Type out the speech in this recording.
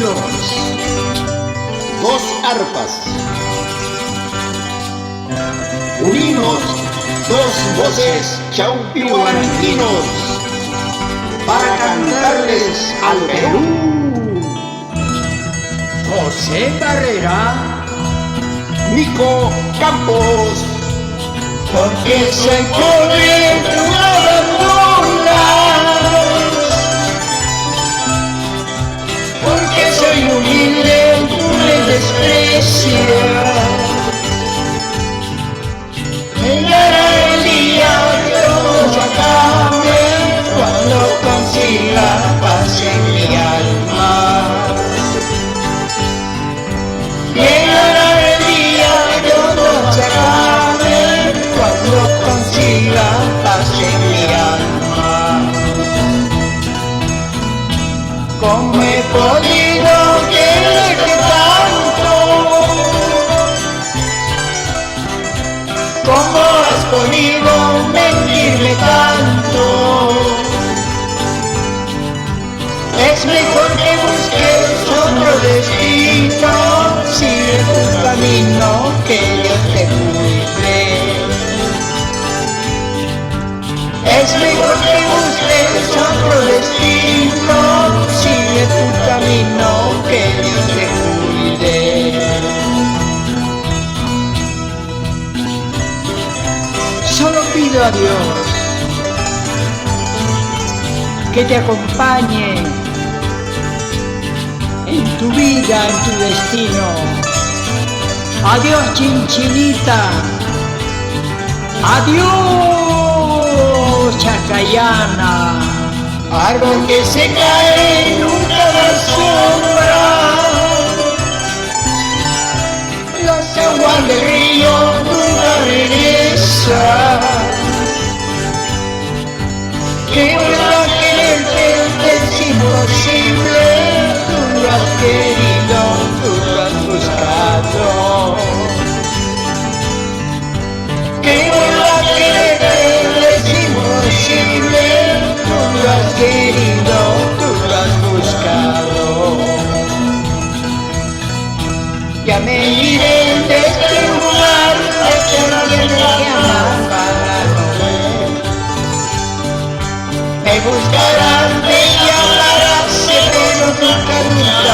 unidos. Dos arpas. Unimos dos voces chaupihuanquinos para cantarles al Perú. José Barrera, Nico Campos, porque soy pobre, tú me abandonas. Porque soy humilde, tú me desprecias. Llegará el día que todo se acabe cuando consiga paz en mi alma. Llegará el día que todo se acabe cuando consiga paz en mi alma. ¿Cómo he podido quererte tanto? ¿Cómo has podido mentirme tanto? Es mejor que busques otro destino, sigue tu camino, que Dios te cuide. Es mejor que busques otro destino, sigue tu camino, que Dios te cuide. solo pido a Dios que te acompañe en tu vida, en tu destino. Adiós, Chinchinita. Adiós, Chacayana. Árbol que se cae nunca da sombra. Las aguas del río nunca regresan. Que vuelva a quererte es imposible. Tú lo has querido, tú lo has buscado. Que vuelva a quererte es imposible. Tú lo has querido, tú lo has buscado. Ya me iré de este lugar, que nadie me llama para no ver. Me buscarán, me llamarás, pero nunca, nunca